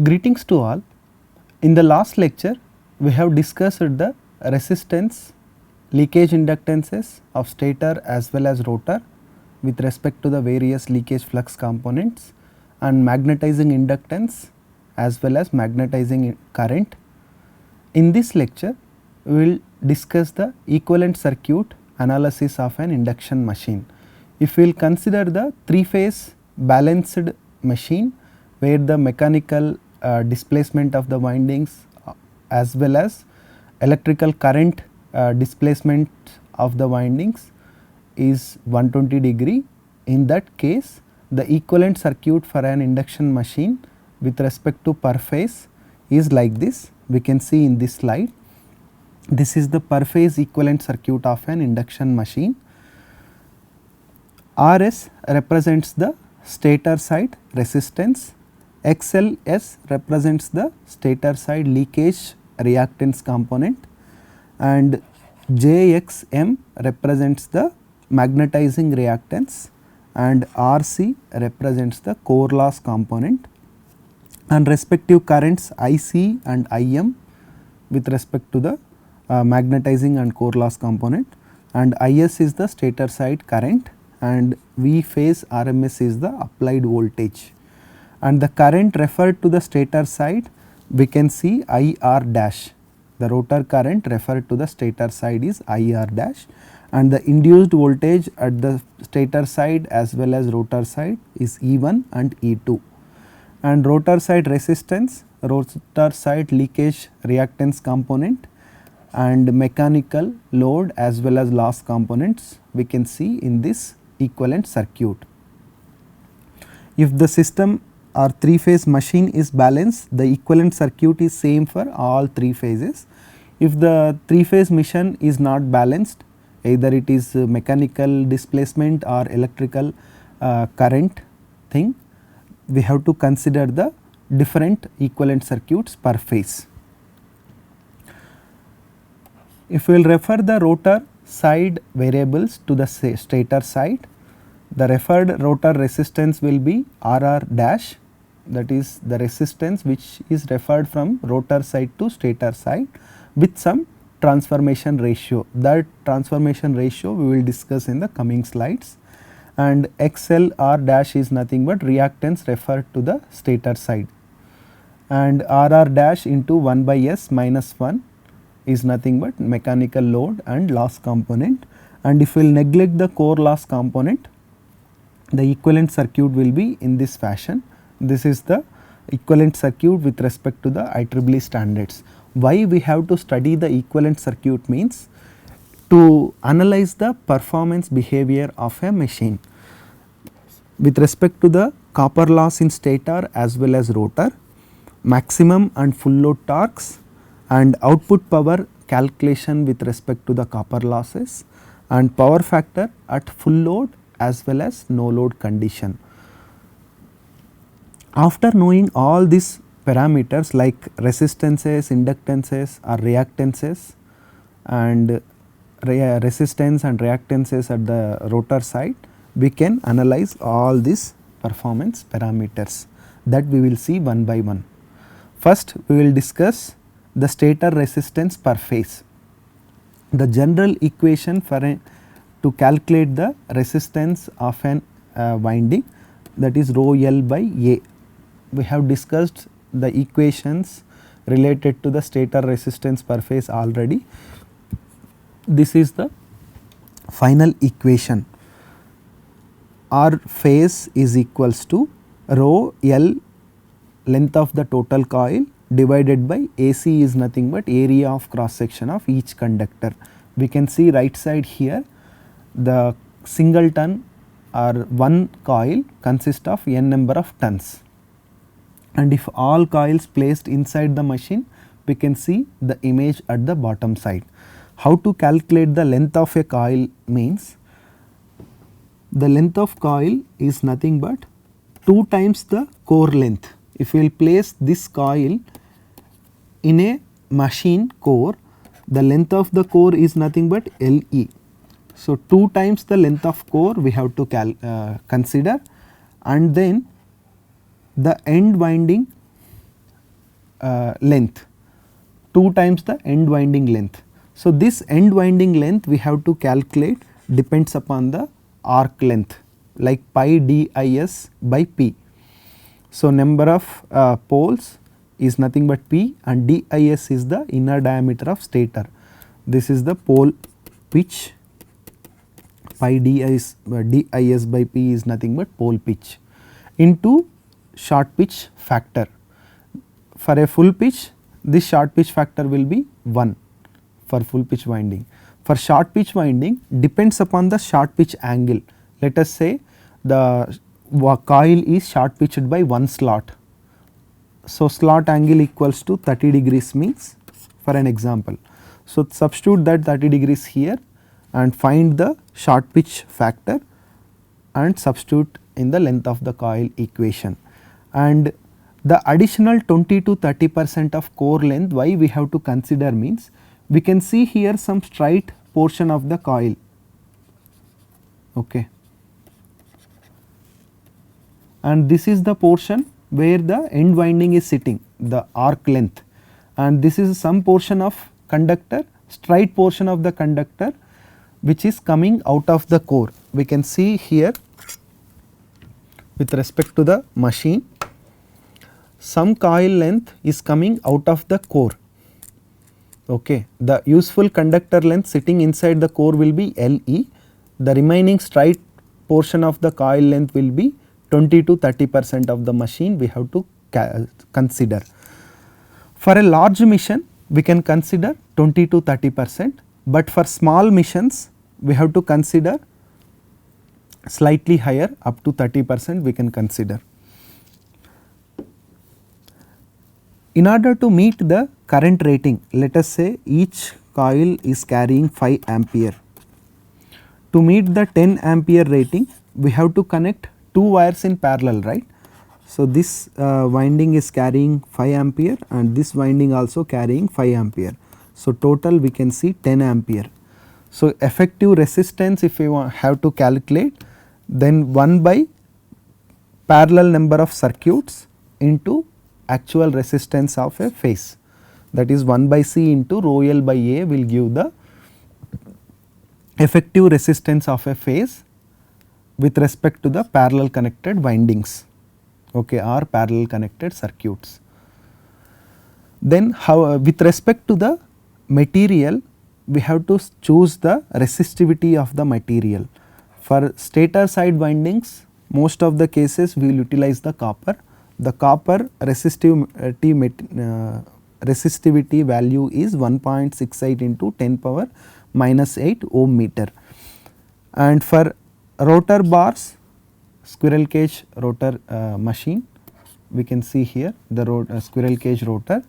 Greetings to all. In the last lecture, we have discussed the resistance, leakage inductances of stator as well as rotor with respect to the various leakage flux components, and magnetizing inductance as well as magnetizing current. In this lecture, we will discuss the equivalent circuit analysis of an induction machine. If we will consider the 3-phase balanced machine where the mechanical displacement of the windings as well as electrical current displacement of the windings is 120 degree. In that case, the equivalent circuit for an induction machine with respect to per phase is like this. We can see in this slide. This is the per phase equivalent circuit of an induction machine. Rs represents the stator side resistance, XLS represents the stator side leakage reactance component, and JXM represents the magnetizing reactance, and RC represents the core loss component, and respective currents IC and IM with respect to the magnetizing and core loss component, and IS is the stator side current, and V phase RMS is the applied voltage, and the current referred to the stator side we can see IR dash. The rotor current referred to the stator side is IR dash, and the induced voltage at the stator side as well as rotor side is E1 and E2, and rotor side resistance, rotor side leakage reactance component, and mechanical load as well as loss components we can see in this equivalent circuit. If the system or 3-phase machine is balanced, the equivalent circuit is same for all 3 phases. If the 3-phase machine is not balanced, either it is mechanical displacement or electrical current thing, we have to consider the different equivalent circuits per phase. If we will refer the rotor side variables to the stator side, the referred rotor resistance will be RR dash, that is the resistance which is referred from rotor side to stator side with some transformation ratio. That transformation ratio we will discuss in the coming slides, and XLR dash is nothing but reactance referred to the stator side, and RR dash into 1 by S minus 1 is nothing but mechanical load and loss component, and if we will neglect the core loss component, the equivalent circuit will be in this fashion. This is the equivalent circuit with respect to the IEEE standards. Why we have to study the equivalent circuit means to analyze the performance behavior of a machine with respect to the copper loss in stator as well as rotor, maximum and full load torques, and output power calculation with respect to the copper losses, and power factor at full load as well as no load condition. After knowing all these parameters like resistances, inductances or reactances, and resistance and reactances at the rotor side, we can analyze all these performance parameters that we will see one by one. First, we will discuss the stator resistance per phase. The general equation for to calculate the resistance of an winding, that is rho L by A. We have discussed the equations related to the stator resistance per phase already. This is the final equation. R phase is equals to rho L length of the total coil divided by AC is nothing but area of cross section of each conductor. We can see right side here, the single ton or one coil consists of n number of tons, and if all coils placed inside the machine, we can see the image at the bottom side. How to calculate the length of a coil means, the length of coil is nothing but 2 times the core length. If we will place this coil in a machine core, the length of the core is nothing but LE. So, 2 times the length of core we have to consider, and then the end winding length, 2 times the end winding length. So, this end winding length we have to calculate depends upon the arc length like pi dis by p. So, number of poles is nothing but p and dis is the inner diameter of stator. This is the pole pitch, pi dis by p is nothing but pole pitch into short pitch factor. For a full pitch, this short pitch factor will be 1 for full pitch winding. For short pitch winding depends upon the short pitch angle. Let us say the coil is short pitched by 1 slot. So, slot angle equals to 30 degrees means, for an example. So, substitute that 30 degrees here and find the short pitch factor and substitute in the length of the coil equation. And the additional 20 to 30% of core length why we have to consider means, we can see here some straight portion of the coil. Okay. And this is the portion where the end winding is sitting, the arc length, and this is some portion of conductor, straight portion of the conductor which is coming out of the core. We can see here with respect to the machine, some coil length is coming out of the core. Okay. The useful conductor length sitting inside the core will be Le, the remaining straight portion of the coil length will be 20 to 30% of the machine we have to consider. For a large mission we can consider 20 to 30%, but for small missions we have to consider slightly higher, up to 30% we can consider. In order to meet the current rating, let us say each coil is carrying 5 ampere. To meet the 10 ampere rating, we have to connect 2 wires in parallel, right. So, this winding is carrying 5 ampere and this winding also carrying 5 ampere. So, total we can see 10 ampere. So, effective resistance if we have to calculate, then 1 by parallel number of circuits into actual resistance of a phase, that is 1 by C into rho L by A will give the effective resistance of a phase with respect to the parallel connected windings, okay, or parallel connected circuits. Then how with respect to the material, we have to choose the resistivity of the material. For stator side windings, most of the cases we will utilize the copper. The copper resistivity value is 1.68 into 10 power minus 8 ohm meter. And for rotor bars, squirrel cage rotor machine, we can see here the squirrel cage rotor,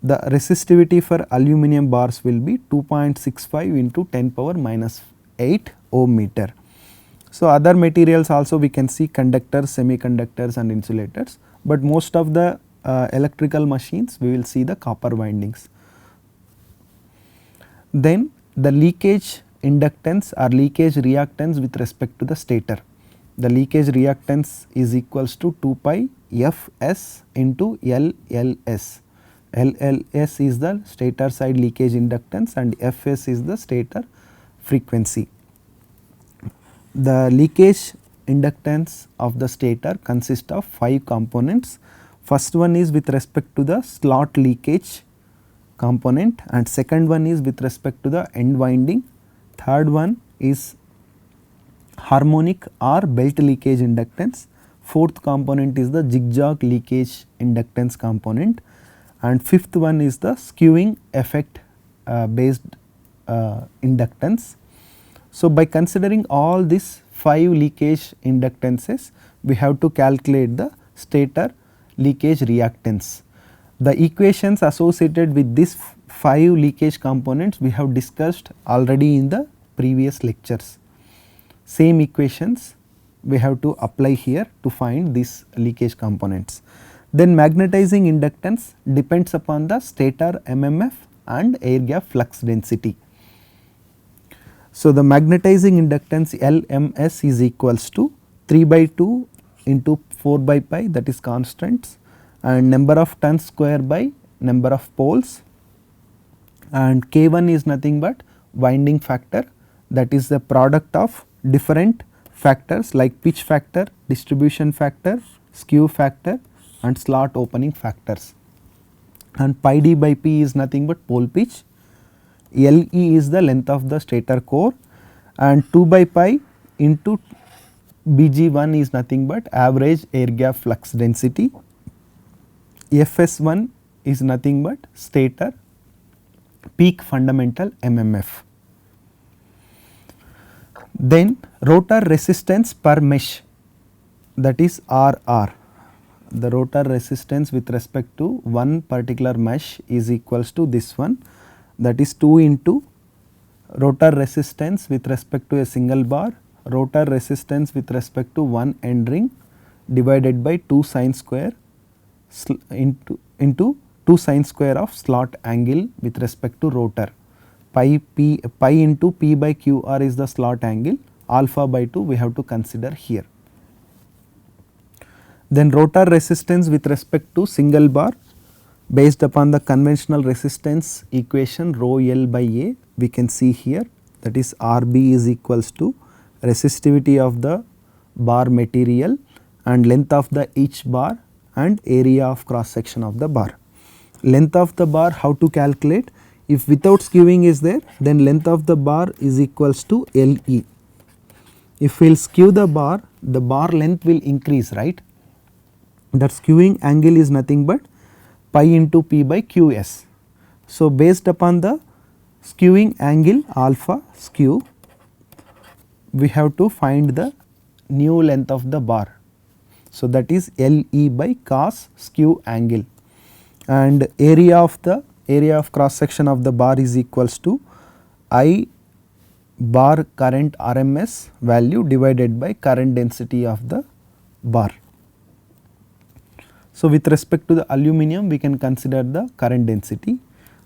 the resistivity for aluminum bars will be 2.65 into 10 power minus 8 ohm meter. So, other materials also we can see conductors, semiconductors and insulators, but most of the electrical machines we will see the copper windings. Then the leakage inductance or leakage reactance with respect to the stator. The leakage reactance is equals to 2 pi Fs into LLS. LLS is the stator side leakage inductance and Fs is the stator frequency. The leakage inductance of the stator consists of 5 components. First one is with respect to the slot leakage component, and second one is with respect to the end winding. Third one is harmonic or belt leakage inductance. Fourth component is the zigzag leakage inductance component, and fifth one is the skewing effect based inductance. So, by considering all these 5 leakage inductances, we have to calculate the stator leakage reactance. The equations associated with these 5 leakage components we have discussed already in the previous lectures. Same equations we have to apply here to find these leakage components. Then magnetizing inductance depends upon the stator MMF and air gap flux density. So, the magnetizing inductance LMS is equals to 3 by 2 into 4 by pi, that is constants, and number of turns square by number of poles, and K1 is nothing but winding factor, that is the product of different factors like pitch factor, distribution factor, skew factor and slot opening factors, and pi d by p is nothing but pole pitch, Le is the length of the stator core, and 2 by pi into Bg1 is nothing but average air gap flux density, Fs1 is nothing but stator peak fundamental MMF. Then rotor resistance per mesh, that is RR. The rotor resistance with respect to one particular mesh is equals to this one, that is 2 into rotor resistance with respect to a single bar, rotor resistance with respect to one end ring divided by 2 sine square into 2 sine square of slot angle with respect to rotor. Pi into P by QR is the slot angle, alpha by 2 we have to consider here. Then rotor resistance with respect to single bar based upon the conventional resistance equation rho L by A, we can see here, that is RB is equals to resistivity of the bar material and length of the each bar and area of cross section of the bar. Length of the bar how to calculate? If without skewing is there, then length of the bar is equals to Le. If we will skew the bar length will increase, right. That skewing angle is nothing but pi into P by Qs. So, based upon the skewing angle alpha skew, we have to find the new length of the bar. So, that is Le by cos skew angle, and area of cross section of the bar is equals to I bar current RMS value divided by current density of the bar. So, with respect to the aluminum we can consider the current density,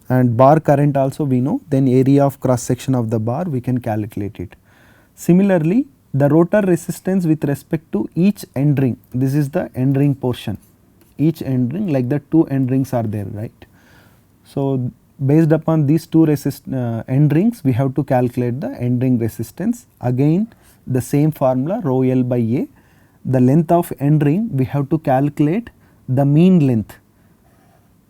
and bar current also we know, then area of cross section of the bar we can calculate it. Similarly, the rotor resistance with respect to each end ring, this is the end ring portion, each end ring, like the two end rings are there, right. So, based upon these two end rings we have to calculate the end ring resistance, again the same formula rho L by A. The length of end ring we have to calculate the mean length,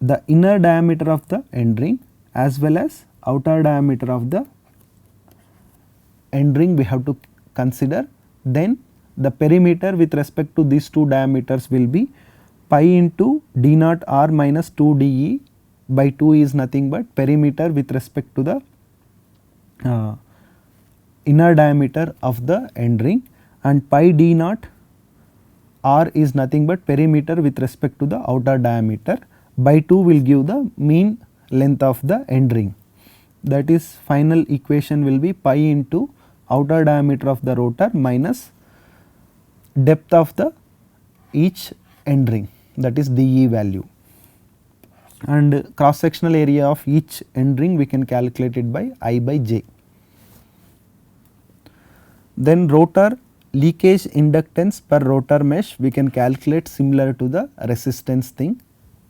the inner diameter of the end ring as well as outer diameter of the end ring we have to consider. Then the perimeter with respect to these two diameters will be pi into d naught r minus 2 dE by 2 is nothing but perimeter with respect to the inner diameter of the end ring, and pi d naught r is nothing but perimeter with respect to the outer diameter, by 2 will give the mean length of the end ring. That is final equation will be pi into outer diameter of the rotor minus depth of the each end ring, that is dE value, and cross sectional area of each end ring we can calculate it by I by J. Then rotor leakage inductance per rotor mesh we can calculate similar to the resistance thing,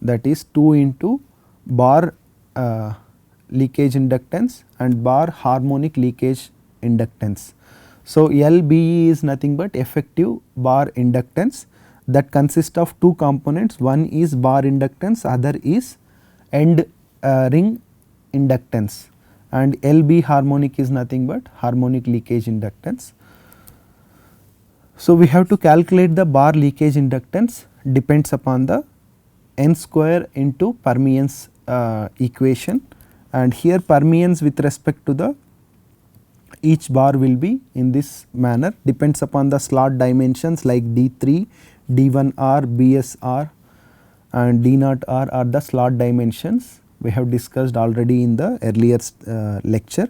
that is 2 into bar leakage inductance and bar harmonic leakage inductance. So, LBE is nothing but effective bar inductance, that consists of two components, one is bar inductance, other is end ring inductance, and LB harmonic is nothing but harmonic leakage inductance. So, we have to calculate the bar leakage inductance, depends upon the n square into permeance equation, and here permeance with respect to the each bar will be in this manner, depends upon the slot dimensions like D3, D1R, BSR and D0R are the slot dimensions we have discussed already in the earlier lecture,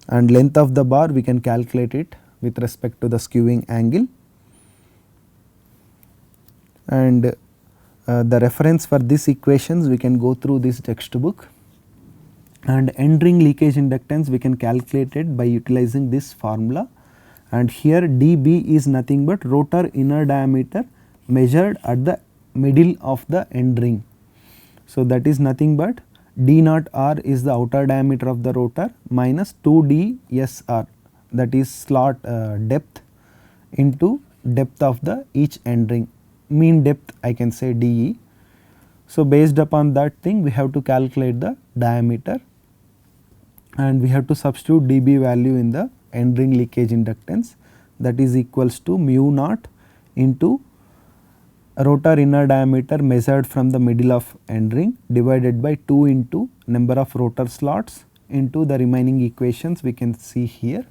and length of the bar we can calculate it with respect to the skewing angle, and the reference for this equations we can go through this textbook, and end ring leakage inductance we can calculate it by utilizing this formula, and here dB is nothing but rotor inner diameter measured at the middle of the end ring. So that is nothing but d naught r is the outer diameter of the rotor minus 2d s r, that is slot depth into depth of the each end ring, mean depth I can say dE. So based upon that thing we have to calculate the diameter, and we have to substitute dB value in the end ring leakage inductance, that is equals to mu naught into rotor inner diameter measured from the middle of end ring divided by 2 into number of rotor slots into the remaining equations we can see here.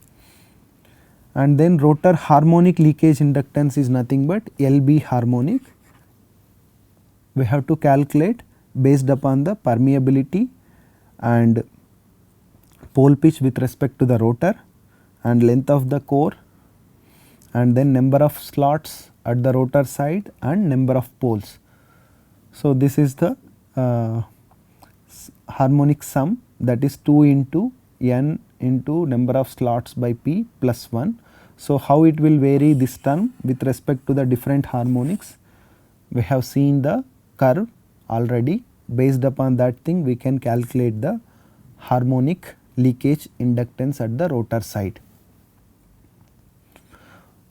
And then rotor harmonic leakage inductance is nothing but LB harmonic. We have to calculate based upon the permeability and pole pitch with respect to the rotor and length of the core, and then number of slots at the rotor side and number of poles. So this is the harmonic sum, that is 2 into n into number of slots by p plus 1. So how it will vary this term with respect to the different harmonics, we have seen the curve already. Based upon that thing we can calculate the harmonic leakage inductance at the rotor side.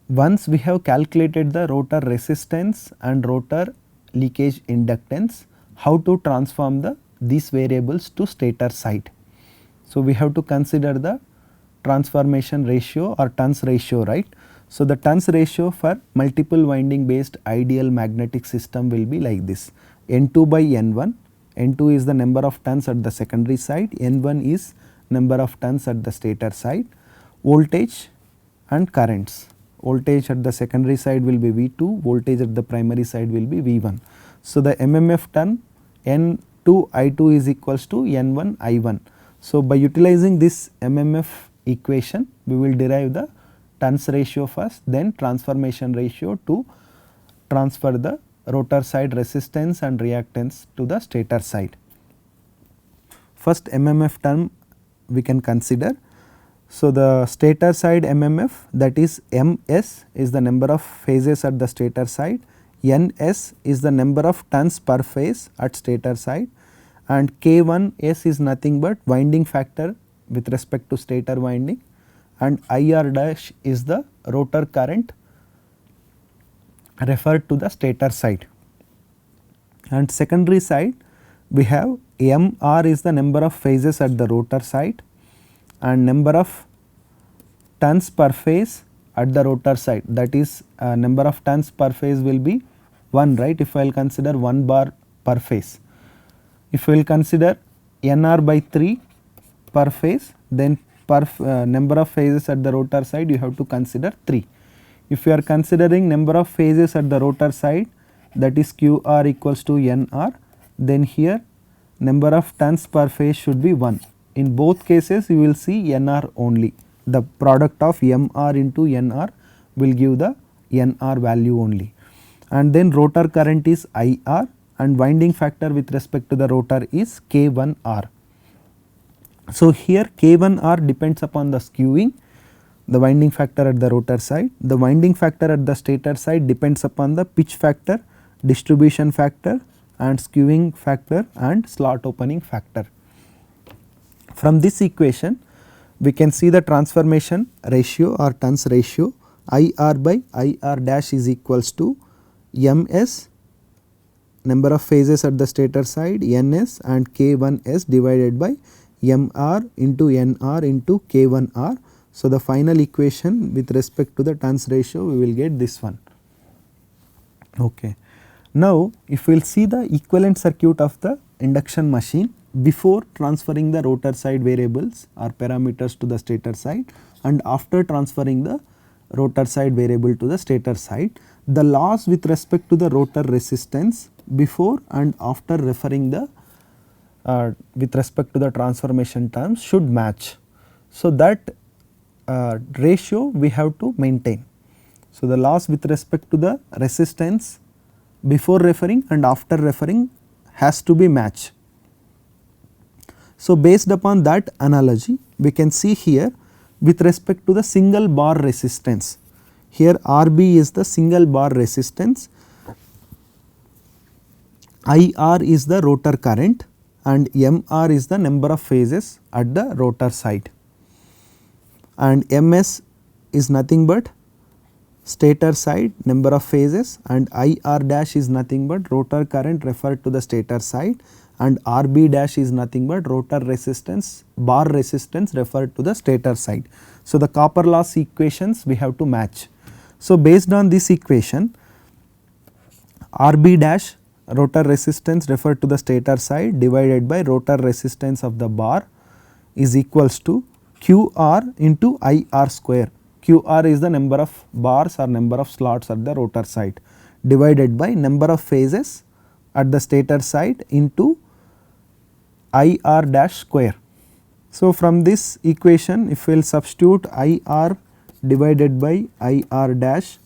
Once we have calculated the rotor resistance and rotor leakage inductance, how to transform these variables to stator side. So we have to consider the transformation ratio or turns ratio, right. So the turns ratio for multiple winding based ideal magnetic system will be like this: N2 by N1. N2 is the number of turns at the secondary side, N1 is number of turns at the stator side. Voltage and currents. Voltage at the secondary side will be V2, voltage at the primary side will be V1. So the MMF turn N2 I2 is equals to N1 I1. So by utilizing this MMF equation we will derive the turns ratio first, then transformation ratio to transfer the rotor side resistance and reactance to the stator side. First MMF term we can consider. So the stator side MMF, that is Ms is the number of phases at the stator side, Ns is the number of turns per phase at stator side, and K1S is nothing but winding factor with respect to stator winding, and IR dash is the rotor current referred to the stator side. And secondary side we have Mr is the number of phases at the rotor side and number of turns per phase at the rotor side, that is number of turns per phase will be 1, right, if I will consider 1 bar per phase. If we will consider Nr by 3 per phase, then per number of phases at the rotor side you have to consider 3. If you are considering number of phases at the rotor side, that is Qr equals to Nr, then here number of turns per phase should be 1. In both cases you will see Nr only, the product of Mr into Nr will give the Nr value only. And then rotor current is IR and winding factor with respect to the rotor is K1R. So here K1R depends upon the skewing, the winding factor at the rotor side. The winding factor at the stator side depends upon the pitch factor, distribution factor and skewing factor and slot opening factor. From this equation we can see the transformation ratio or turns ratio. IR by IR dash is equals to Ms, number of phases at the stator side, Ns, and K1S divided by Mr into Nr into K1R. So the final equation with respect to the turns ratio we will get this one. Okay. Now if we will see the equivalent circuit of the induction machine before transferring the rotor side variables or parameters to the stator side and after transferring the rotor side variable to the stator side, the loss with respect to the rotor resistance before and after referring the with respect to the transformation terms should match. So that ratio we have to maintain. So the loss with respect to the resistance before referring and after referring has to be matched. So based upon that analogy we can see here with respect to the single bar resistance. Here RB is the single bar resistance IR is the rotor current and MR is the number of phases at the rotor side, and MS is nothing but stator side number of phases, and IR dash is nothing but rotor current referred to the stator side, and RB dash is nothing but rotor resistance, bar resistance referred to the stator side. So, the copper loss equations we have to match. So, based on this equation, RB dash rotor resistance referred to the stator side divided by rotor resistance of the bar is equals to QR into IR square. QR is the number of bars or number of slots at the rotor side divided by number of phases at the stator side into IR dash square. So, from this equation if we will substitute IR divided by IR dash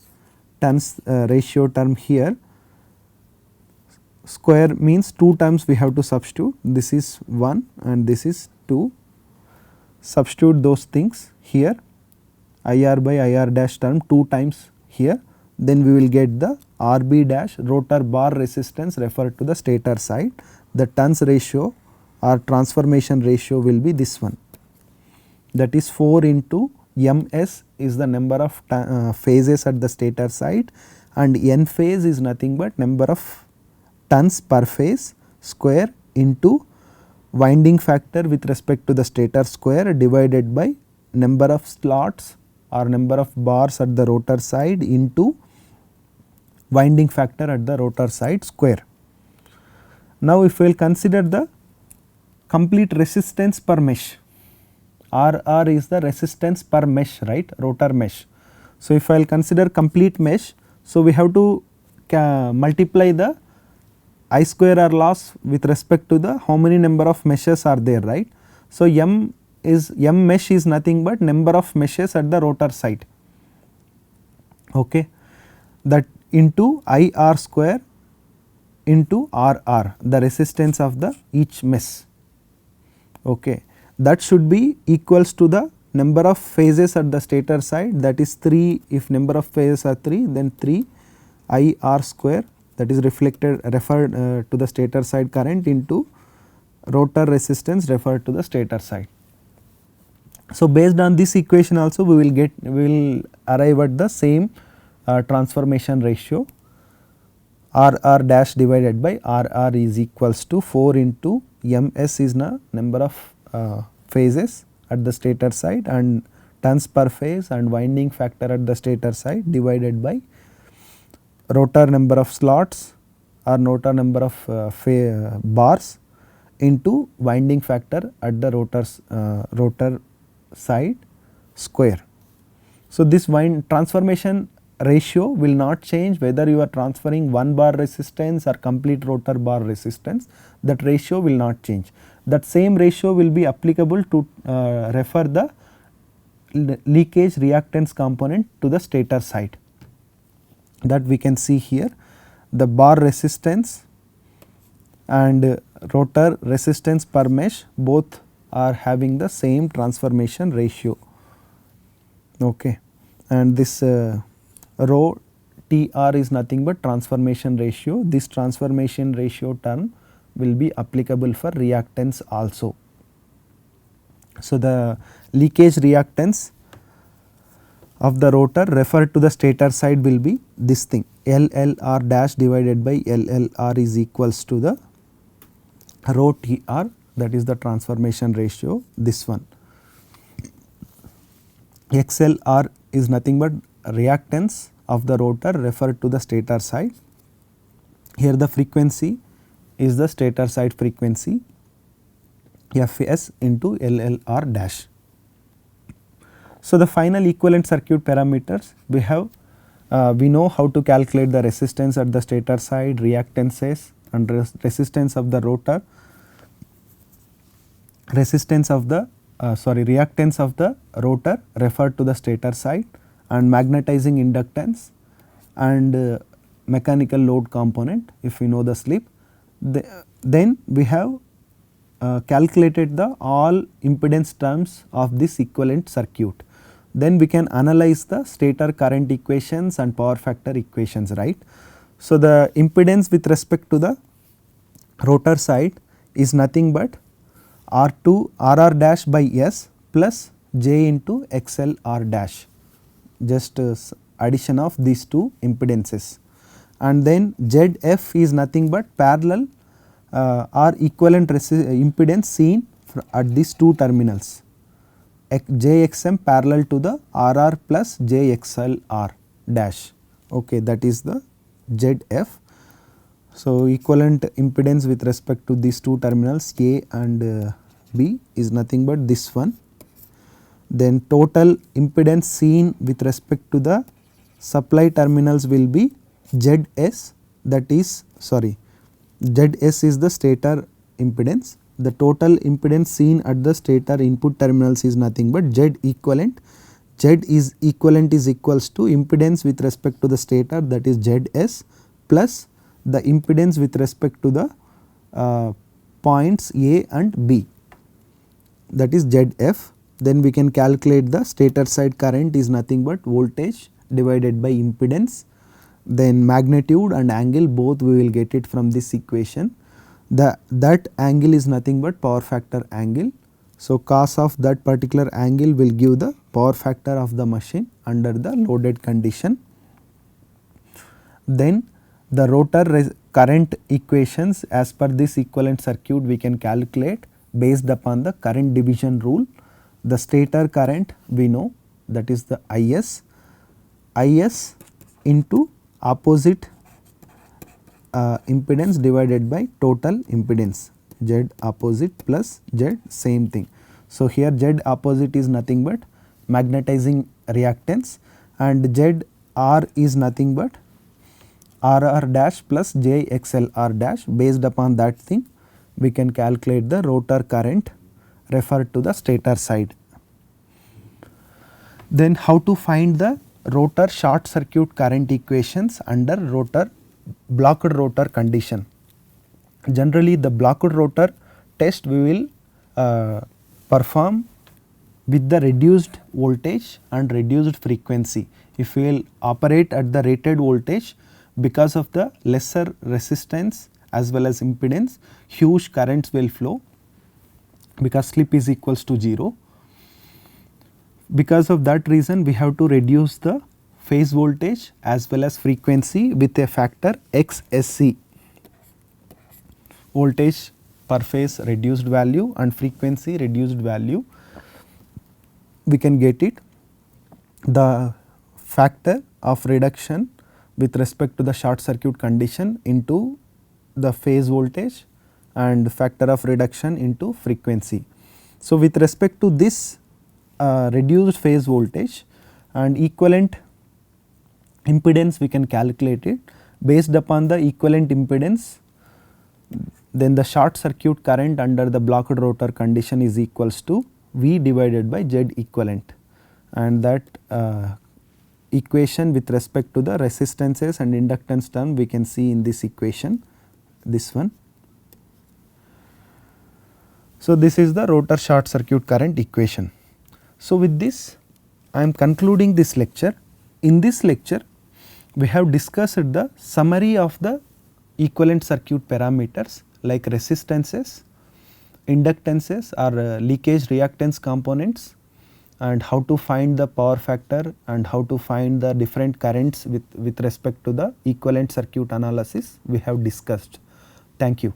turns ratio term here, square means 2 terms we have to substitute, this is 1 and this is 2, substitute those things here, IR by IR dash term 2 times here, then we will get the RB dash rotor bar resistance referred to the stator side. The turns ratio or transformation ratio will be this one, that is 4 into MS is the number of phases at the stator side, and N phase is nothing but number of turns per phase square into winding factor with respect to the stator square divided by number of slots or number of bars at the rotor side into winding factor at the rotor side square. Now, if we will consider the complete resistance per mesh, RR is the resistance per mesh, right, rotor mesh. So, if I will consider complete mesh, so we have to multiply the I square R loss with respect to the how many number of meshes are there, right. So, M mesh is nothing but number of meshes at the rotor side, okay, that into IR square into RR, the resistance of the each mesh, okay, that should be equals to the number of phases at the stator side, that is 3, if number of phases are 3 then 3 IR square, that is referred to the stator side current into rotor resistance referred to the stator side. So, based on this equation also we will arrive at the same transformation ratio, RR dash divided by RR is equals to 4 into MS is the number of phases at the stator side and turns per phase and winding factor at the stator side divided by rotor number of slots or rotor number of bars into winding factor at the rotor side square. So, this transformation ratio will not change whether you are transferring 1 bar resistance or complete rotor bar resistance, that ratio will not change. That same ratio will be applicable to refer the leakage reactance component to the stator side, that we can see here the bar resistance and rotor resistance per mesh both are having the same transformation ratio, okay, and this rho TR is nothing but transformation ratio. This transformation ratio term will be applicable for reactance also. So, the leakage reactance of the rotor referred to the stator side will be this thing, LLR dash divided by LLR is equals to the rho TR, that is the transformation ratio, this one. XLR is nothing but reactance of the rotor referred to the stator side. Here the frequency is the stator side frequency, Fs into LLR dash. So, the final equivalent circuit parameters we have, we know how to calculate the resistance at the stator side, reactances and resistance of the rotor, resistance of the reactance of the rotor referred to the stator side, and magnetizing inductance and mechanical load component if we know the slip. Then we have calculated the all impedance terms of this equivalent circuit. Then we can analyze the stator current equations and power factor equations, right. So, the impedance with respect to the rotor side is nothing but R2 RR dash by S plus J into XL R dash, just addition of these two impedances, and then ZF is nothing but parallel or equivalent impedance seen at these two terminals, JXM parallel to the RR plus JXLR dash, okay, that is the ZF. So, equivalent impedance with respect to these two terminals A and B is nothing but this one. Then total impedance seen with respect to the supply terminals will be ZS, that is ZS is the stator impedance. The total impedance seen at the stator input terminals is nothing but Z equivalent. Z is equivalent is equals to impedance with respect to the stator, that is ZS, plus the impedance with respect to the points A and B, that is ZF. Then we can calculate the stator side current is nothing but voltage divided by impedance, then magnitude and angle both we will get it from this equation. That angle is nothing but power factor angle. So, cos of that particular angle will give the power factor of the machine under the loaded condition. Then the rotor current equations as per this equivalent circuit we can calculate based upon the current division rule. The stator current we know, that is the IS into opposite impedance divided by total impedance, Z opposite plus Z same thing. So, here Z opposite is nothing but magnetizing reactance and ZR is nothing but RR dash plus JXLR dash. Based upon that thing we can calculate the rotor current referred to the stator side. Then how to find the rotor short circuit current equations under blocked rotor condition. Generally the blocked rotor test we will perform with the reduced voltage and reduced frequency. If we will operate at the rated voltage, because of the lesser resistance as well as impedance, huge currents will flow because slip is equals to 0. Because of that reason we have to reduce the phase voltage as well as frequency with a factor XSC, voltage per phase reduced value and frequency reduced value, we can get it. The factor of reduction with respect to the short circuit condition into the phase voltage and factor of reduction into frequency. So, with respect to this reduced phase voltage and equivalent impedance we can calculate it. Based upon the equivalent impedance, then the short circuit current under the blocked rotor condition is equals to V divided by Z equivalent, and that equation with respect to the resistances and inductance term we can see in this equation, this one. So, this is the rotor short circuit current equation. So, with this I am concluding this lecture. In this lecture we have discussed the summary of the equivalent circuit parameters like resistances, inductances or leakage reactance components, and how to find the power factor and how to find the different currents with respect to the equivalent circuit analysis we have discussed. Thank you.